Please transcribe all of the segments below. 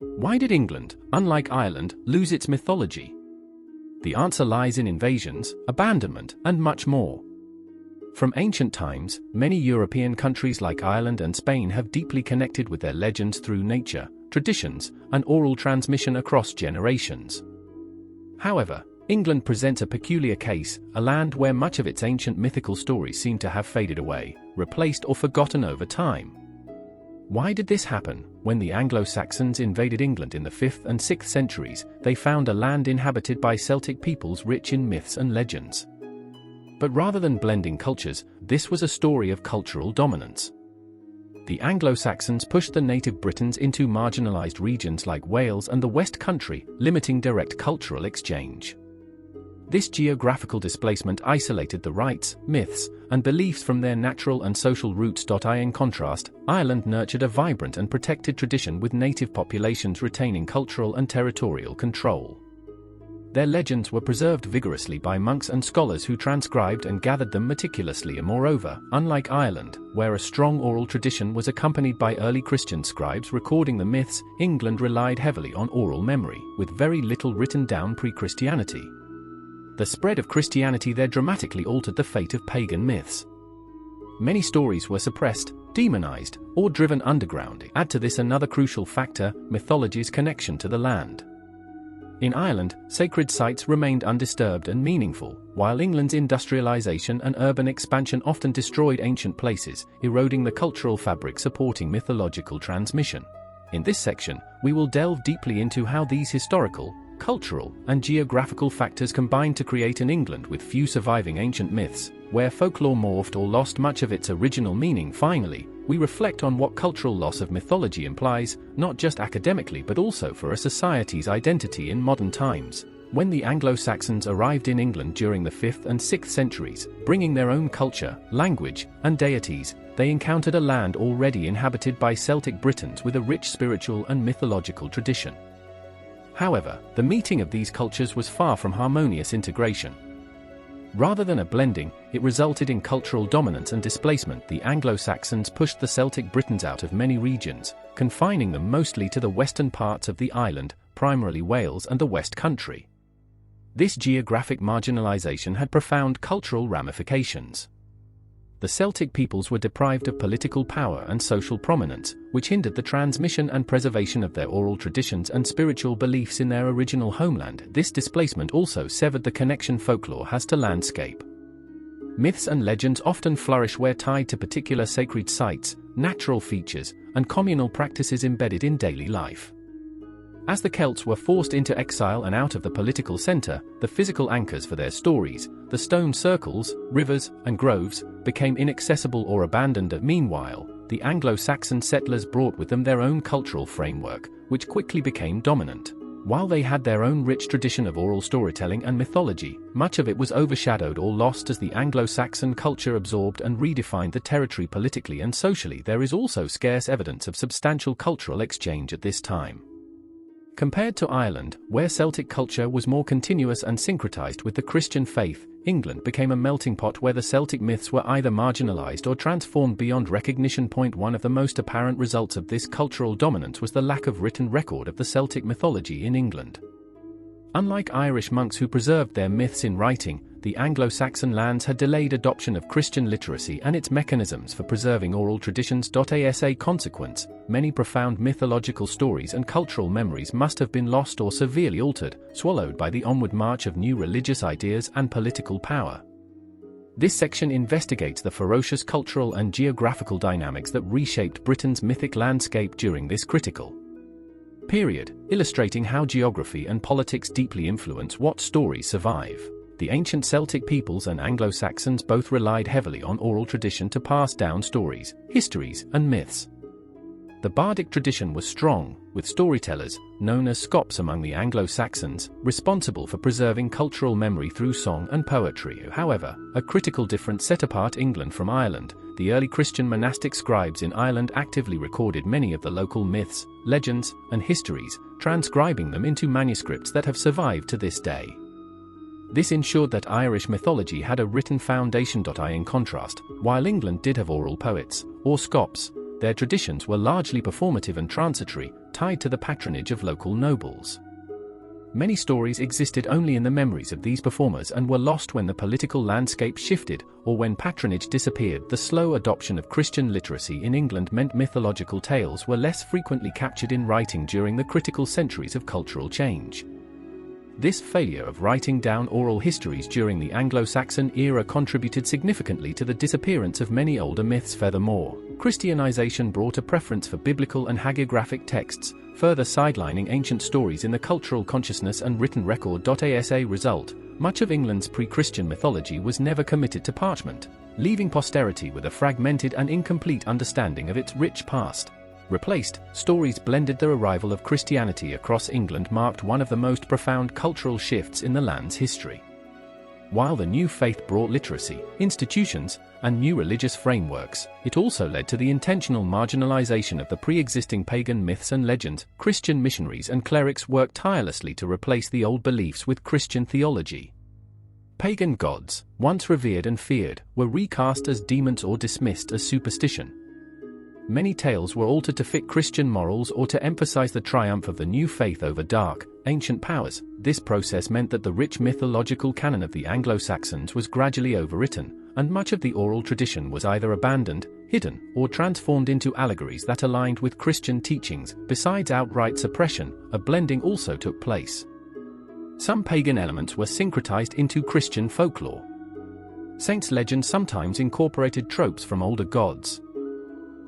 Why did England, unlike Ireland, lose its mythology? The answer lies in invasions, abandonment, and much more. From ancient times, many European countries like Ireland and Spain have deeply connected with their legends through nature, traditions, and oral transmission across generations. However, England presents a peculiar case, a land where much of its ancient mythical stories seem to have faded away, replaced or forgotten over time. Why did this happen? When the Anglo-Saxons invaded England in the 5th and 6th centuries, they found a land inhabited by Celtic peoples rich in myths and legends. But rather than blending cultures, this was a story of cultural dominance. The Anglo-Saxons pushed the native Britons into marginalized regions like Wales and the West Country, limiting direct cultural exchange. This geographical displacement isolated the rites, myths, and beliefs from their natural and social roots. In contrast, Ireland nurtured a vibrant and protected tradition with native populations retaining cultural and territorial control. Their legends were preserved vigorously by monks and scholars who transcribed and gathered them meticulously, and moreover, unlike Ireland, where a strong oral tradition was accompanied by early Christian scribes recording the myths, England relied heavily on oral memory, with very little written down pre-Christianity. The spread of Christianity there dramatically altered the fate of pagan myths. Many stories were suppressed, demonized, or driven underground. Add to this another crucial factor: mythology's connection to the land. In Ireland, sacred sites remained undisturbed and meaningful, while England's industrialization and urban expansion often destroyed ancient places, eroding the cultural fabric supporting mythological transmission. In this section, we will delve deeply into how these historical, cultural, and geographical factors combined to create an England with few surviving ancient myths, where folklore morphed or lost much of its original meaning. Finally, we reflect on what cultural loss of mythology implies, not just academically but also for a society's identity in modern times. When the Anglo-Saxons arrived in England during the 5th and 6th centuries, bringing their own culture, language, and deities, they encountered a land already inhabited by Celtic Britons with a rich spiritual and mythological tradition. However, the meeting of these cultures was far from harmonious integration. Rather than a blending, it resulted in cultural dominance and displacement. The Anglo-Saxons pushed the Celtic Britons out of many regions, confining them mostly to the western parts of the island, primarily Wales and the West Country. This geographic marginalization had profound cultural ramifications. The Celtic peoples were deprived of political power and social prominence, which hindered the transmission and preservation of their oral traditions and spiritual beliefs in their original homeland. This displacement also severed the connection folklore has to landscape. Myths and legends often flourish where tied to particular sacred sites, natural features, and communal practices embedded in daily life. As the Celts were forced into exile and out of the political center, the physical anchors for their stories, the stone circles, rivers, and groves, became inaccessible or abandoned. Meanwhile, the Anglo-Saxon settlers brought with them their own cultural framework, which quickly became dominant. While they had their own rich tradition of oral storytelling and mythology, much of it was overshadowed or lost as the Anglo-Saxon culture absorbed and redefined the territory politically and socially. There is also scarce evidence of substantial cultural exchange at this time. Compared to Ireland, where Celtic culture was more continuous and syncretized with the Christian faith, England became a melting pot where the Celtic myths were either marginalized or transformed beyond recognition. One of the most apparent results of this cultural dominance was the lack of written record of the Celtic mythology in England. Unlike Irish monks who preserved their myths in writing, the Anglo-Saxon lands had delayed adoption of Christian literacy and its mechanisms for preserving oral traditions. As a consequence, many profound mythological stories and cultural memories must have been lost or severely altered, swallowed by the onward march of new religious ideas and political power. This section investigates the ferocious cultural and geographical dynamics that reshaped Britain's mythic landscape during this critical period, illustrating how geography and politics deeply influence what stories survive. The ancient Celtic peoples and Anglo-Saxons both relied heavily on oral tradition to pass down stories, histories, and myths. The bardic tradition was strong, with storytellers, known as scops among the Anglo-Saxons, responsible for preserving cultural memory through song and poetry. However, a critical difference set apart England from Ireland. The early Christian monastic scribes in Ireland actively recorded many of the local myths, legends, and histories, transcribing them into manuscripts that have survived to this day. This ensured that Irish mythology had a written foundation. In contrast, while England did have oral poets, or scops, their traditions were largely performative and transitory, tied to the patronage of local nobles. Many stories existed only in the memories of these performers and were lost when the political landscape shifted or when patronage disappeared. The slow adoption of Christian literacy in England meant mythological tales were less frequently captured in writing during the critical centuries of cultural change. This failure of writing down oral histories during the Anglo-Saxon era contributed significantly to the disappearance of many older myths. Furthermore, Christianization brought a preference for biblical and hagiographic texts, further sidelining ancient stories in the cultural consciousness and written record. As a result, much of England's pre-Christian mythology was never committed to parchment, leaving posterity with a fragmented and incomplete understanding of its rich past. Replaced, stories blended. The arrival of Christianity across England marked one of the most profound cultural shifts in the land's history. While the new faith brought literacy, institutions, and new religious frameworks, it also led to the intentional marginalization of the pre-existing pagan myths and legends. Christian missionaries and clerics worked tirelessly to replace the old beliefs with Christian theology. Pagan gods, once revered and feared, were recast as demons or dismissed as superstition. Many tales were altered to fit Christian morals or to emphasize the triumph of the new faith over dark, ancient powers. This process meant that the rich mythological canon of the Anglo-Saxons was gradually overwritten, and much of the oral tradition was either abandoned, hidden, or transformed into allegories that aligned with Christian teachings. Besides outright suppression, a blending also took place. Some pagan elements were syncretized into Christian folklore. Saints' legends sometimes incorporated tropes from older gods.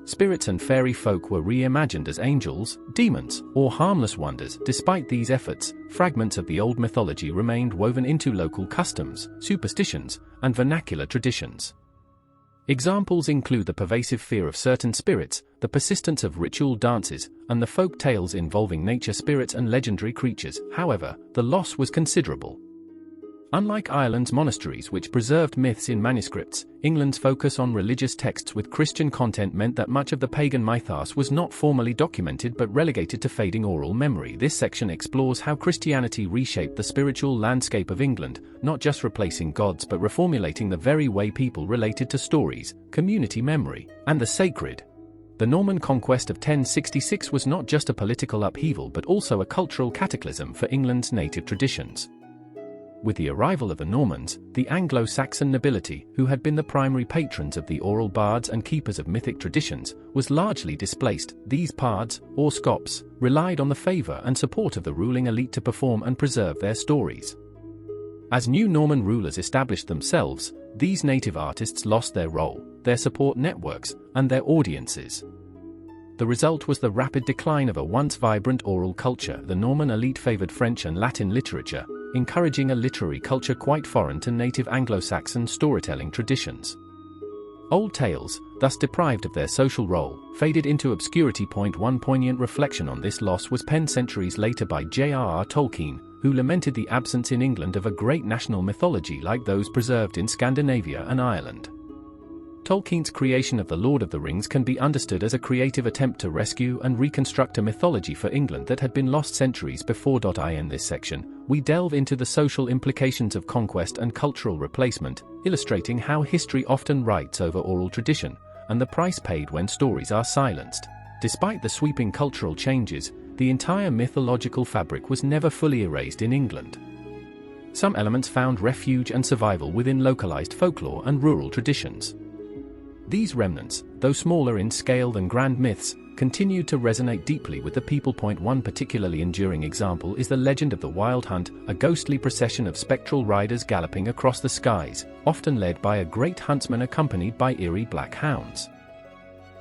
Spirits and fairy folk were reimagined as angels, demons, or harmless wonders. Despite these efforts, fragments of the old mythology remained woven into local customs, superstitions, and vernacular traditions. Examples include the pervasive fear of certain spirits, the persistence of ritual dances, and the folk tales involving nature spirits and legendary creatures. However, the loss was considerable. Unlike Ireland's monasteries, which preserved myths in manuscripts, England's focus on religious texts with Christian content meant that much of the pagan mythos was not formally documented but relegated to fading oral memory. This section explores how Christianity reshaped the spiritual landscape of England, not just replacing gods but reformulating the very way people related to stories, community memory, and the sacred. The Norman conquest of 1066 was not just a political upheaval but also a cultural cataclysm for England's native traditions. With the arrival of the Normans, the Anglo-Saxon nobility, who had been the primary patrons of the oral bards and keepers of mythic traditions, was largely displaced. These bards, or scops, relied on the favor and support of the ruling elite to perform and preserve their stories. As new Norman rulers established themselves, these native artists lost their role, their support networks, and their audiences. The result was the rapid decline of a once vibrant oral culture. The Norman elite favored French and Latin literature, encouraging a literary culture quite foreign to native Anglo-Saxon storytelling traditions. Old tales, thus deprived of their social role, faded into obscurity. One poignant reflection on this loss was penned centuries later by J.R.R. Tolkien, who lamented the absence in England of a great national mythology like those preserved in Scandinavia and Ireland. Tolkien's creation of The Lord of the Rings can be understood as a creative attempt to rescue and reconstruct a mythology for England that had been lost centuries before. In this section, we delve into the social implications of conquest and cultural replacement, illustrating how history often writes over oral tradition, and the price paid when stories are silenced. Despite the sweeping cultural changes, the entire mythological fabric was never fully erased in England. Some elements found refuge and survival within localized folklore and rural traditions. These remnants, though smaller in scale than grand myths, continued to resonate deeply with the people. One particularly enduring example is the legend of the Wild Hunt, a ghostly procession of spectral riders galloping across the skies, often led by a great huntsman accompanied by eerie black hounds.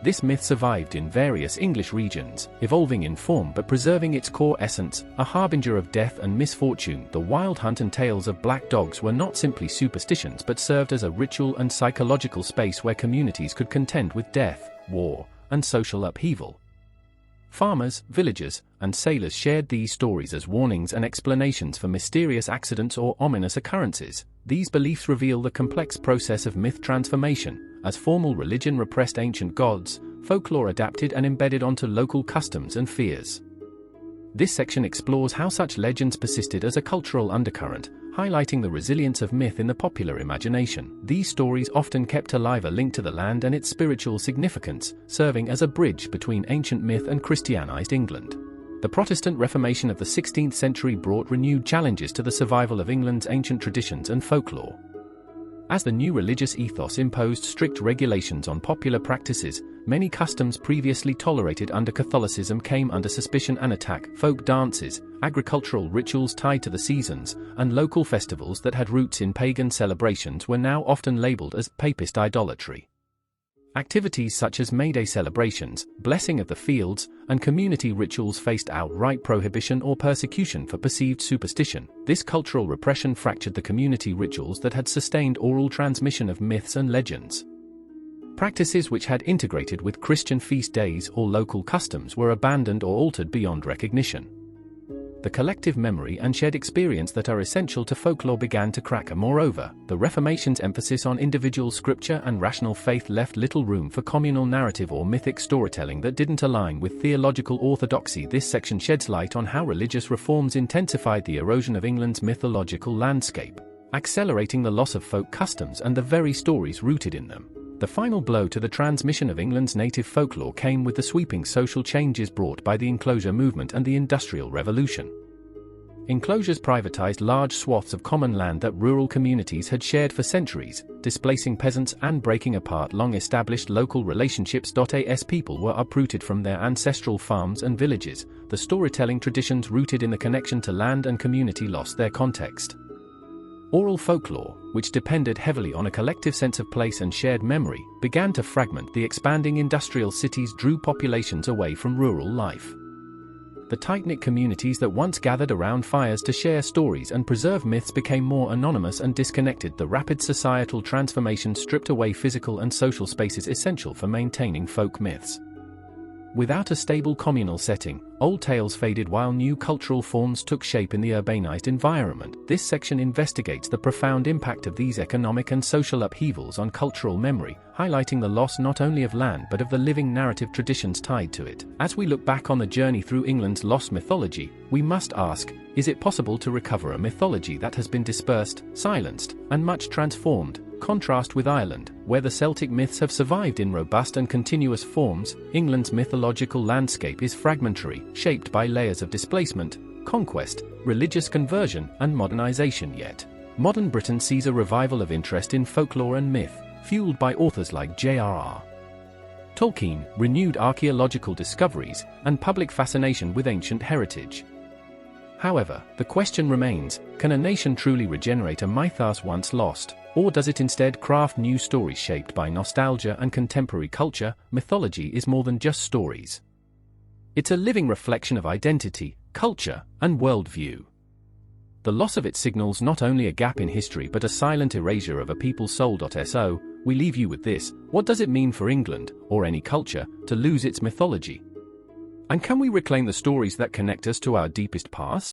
This myth survived in various English regions, evolving in form but preserving its core essence, a harbinger of death and misfortune. The Wild Hunt and tales of black dogs were not simply superstitions but served as a ritual and psychological space where communities could contend with death, war, and social upheaval. Farmers, villagers, and sailors shared these stories as warnings and explanations for mysterious accidents or ominous occurrences. These beliefs reveal the complex process of myth transformation. As formal religion repressed ancient gods, folklore adapted and embedded onto local customs and fears. This section explores how such legends persisted as a cultural undercurrent, highlighting the resilience of myth in the popular imagination. These stories often kept alive a link to the land and its spiritual significance, serving as a bridge between ancient myth and Christianized England. The Protestant Reformation of the 16th century brought renewed challenges to the survival of England's ancient traditions and folklore. As the new religious ethos imposed strict regulations on popular practices, many customs previously tolerated under Catholicism came under suspicion and attack. Folk dances, agricultural rituals tied to the seasons, and local festivals that had roots in pagan celebrations were now often labeled as papist idolatry. Activities such as May Day celebrations, blessing of the fields, and community rituals faced outright prohibition or persecution for perceived superstition. This cultural repression fractured the community rituals that had sustained oral transmission of myths and legends. Practices which had integrated with Christian feast days or local customs were abandoned or altered beyond recognition. The collective memory and shared experience that are essential to folklore began to crack. Moreover, the Reformation's emphasis on individual scripture and rational faith left little room for communal narrative or mythic storytelling that didn't align with theological orthodoxy. This section sheds light on how religious reforms intensified the erosion of England's mythological landscape, accelerating the loss of folk customs and the very stories rooted in them. The final blow to the transmission of England's native folklore came with the sweeping social changes brought by the enclosure movement and the Industrial Revolution. Enclosures privatized large swaths of common land that rural communities had shared for centuries, displacing peasants and breaking apart long-established local relationships. As people were uprooted from their ancestral farms and villages, the storytelling traditions rooted in the connection to land and community lost their context. Oral folklore, which depended heavily on a collective sense of place and shared memory, began to fragment. The expanding industrial cities drew populations away from rural life. The tight-knit communities that once gathered around fires to share stories and preserve myths became more anonymous and disconnected. The rapid societal transformation stripped away physical and social spaces essential for maintaining folk myths. Without a stable communal setting, old tales faded while new cultural forms took shape in the urbanized environment. This section investigates the profound impact of these economic and social upheavals on cultural memory, highlighting the loss not only of land but of the living narrative traditions tied to it. As we look back on the journey through England's lost mythology, we must ask, is it possible to recover a mythology that has been dispersed, silenced, and much transformed? Contrast with Ireland, where the Celtic myths have survived in robust and continuous forms. England's mythological landscape is fragmentary, shaped by layers of displacement, conquest, religious conversion, and modernization. Yet, modern Britain sees a revival of interest in folklore and myth, fueled by authors like J.R.R. Tolkien, renewed archaeological discoveries, and public fascination with ancient heritage. However, the question remains, can a nation truly regenerate a mythos once lost? Or does it instead craft new stories shaped by nostalgia and contemporary culture? Mythology is more than just stories. It's a living reflection of identity, culture, and worldview. The loss of it signals not only a gap in history but a silent erasure of a people's soul. So, we leave you with this: what does it mean for England, or any culture, to lose its mythology? And can we reclaim the stories that connect us to our deepest past?